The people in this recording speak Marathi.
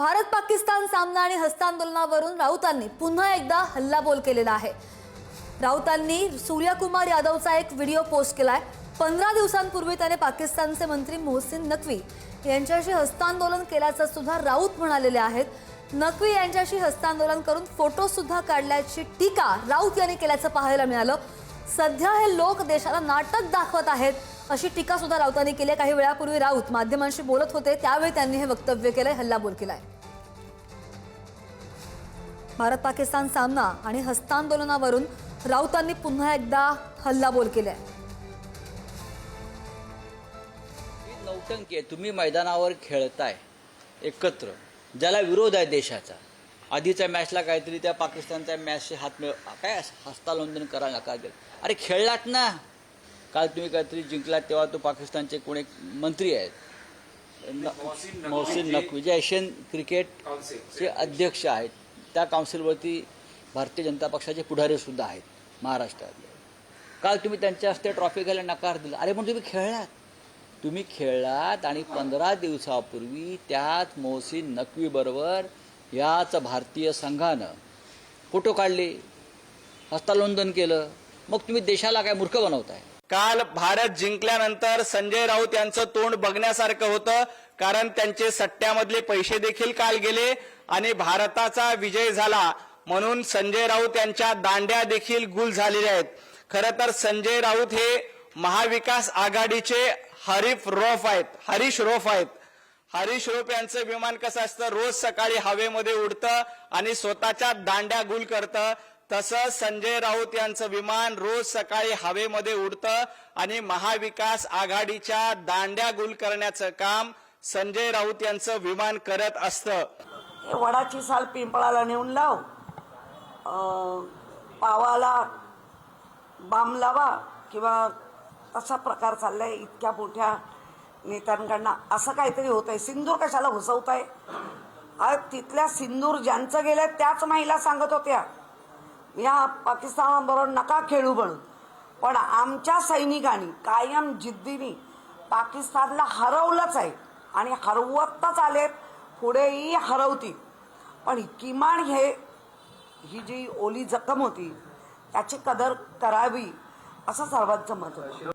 भारत पाकिस्तान सामना आणि हस्तांदोलनावरून राऊतांनी पुन्हा एकदा हल्लाबोल केलेला आहे। राऊतांनी सूर्यकुमार यादवचा एक व्हिडिओ पोस्ट केलाय। 15 दिवसांपूर्वी त्याने पाकिस्तानचे मंत्री मोहसिन नकवी यांच्याशी हस्तांदोलन केल्याचं सुद्धा राऊत म्हणालेले आहेत। नकवी यांच्याशी हस्तांदोलन करून फोटो सुद्धा काढल्याची टीका राऊत यांनी केल्याचं पाहायला मिळालं। सध्या हे लोक देशाला नाटक दाखवत आहेत अशी टीका सुद्धा राऊतांनी केली। काही वेळापूर्वी राऊत माध्यमांशी बोलत होते त्यावेळी त्यांनी हे वक्तव्य केलंय, हल्लाबोल केलाय। भारत पाकिस्तान सामना आणि हस्तांदोलनावरून राऊतांनी पुन्हा एकदा हल्लाबोल केलाय। नौटंकी आहे, तुम्ही मैदानावर खेळताय एकत्र, ज्याला विरोध आहे देशाचा। आधीच्या मॅचला काहीतरी त्या पाकिस्तानच्या मॅचशी काय हस्तांदोलन करायला नकार दिलं। अरे खेळलात ना, काल तुम्ही काहीतरी जिंकलात तेव्हा तो पाकिस्तानचे कोण एक मंत्री आहेत मोहसिन नकवी, जे एशियन क्रिकेटचे अध्यक्ष आहेत। त्या काउन्सिलवरती भारतीय जनता पक्षाचे पुढारी सुद्धा आहेत महाराष्ट्रातले। काल तुम्ही त्यांच्या हस्ते ट्रॉफी घ्यायला नकार दिला। अरे पण तुम्ही खेळलात आणि 15 दिवसापूर्वी त्याच मोहसिन नकवी बरोबर याच भारतीय संघानं फोटो काढले, हस्तांदोलन केलं। मग तुम्ही देशाला काय मूर्ख बनवताय? काल भारत जिंकल्यानंतर संजय राऊत यांचं तोंड बघण्यासारखं होतं, कारण त्यांचे सट्ट्यामधले पैसे देखील काल गेले आणि भारताचा विजय झाला म्हणून संजय राऊत यांच्या दांड्या देखील गुल झालेल्या आहेत। खरं तर संजय राऊत हे महाविकास आघाडीचे हरीश रौफ आहेत। हरीश रौफ यांचं विमान कसं असतं, रोज सकाळी हवेमध्ये उडतं आणि स्वतःच्या दांड्या गुल करतं। तसं संजय राऊत यांचं विमान रोज सकाळी हवेमध्ये उडतं आणि महाविकास आघाडीच्या दांड्या गुल करण्याचं काम संजय राऊत यांचं विमान करत असतं। वडाची साल पिंपळाला नेऊन लाव, पावाला बाम लावा किंवा तसा प्रकार चाललाय इतक्या मोठ्या नेत्यांकडनं। असं काहीतरी होतंय। सिंदूर कशाला घुसवताय? तिथल्या सिंदूर ज्यांचं गेलं त्याच महिला सांगत होत्या या पाकिस्तानाबरोबर नका खेळू म्हणून, पण आमच्या सैनिकांनी कायम जिद्दीने पाकिस्तानला हरवलंच आहे आणि हरवतच आलेत, पुढेही हरवतील। पण किमान ही जी ओली जखम होती त्याची कदर करावी असं सर्वांचं मत होतं।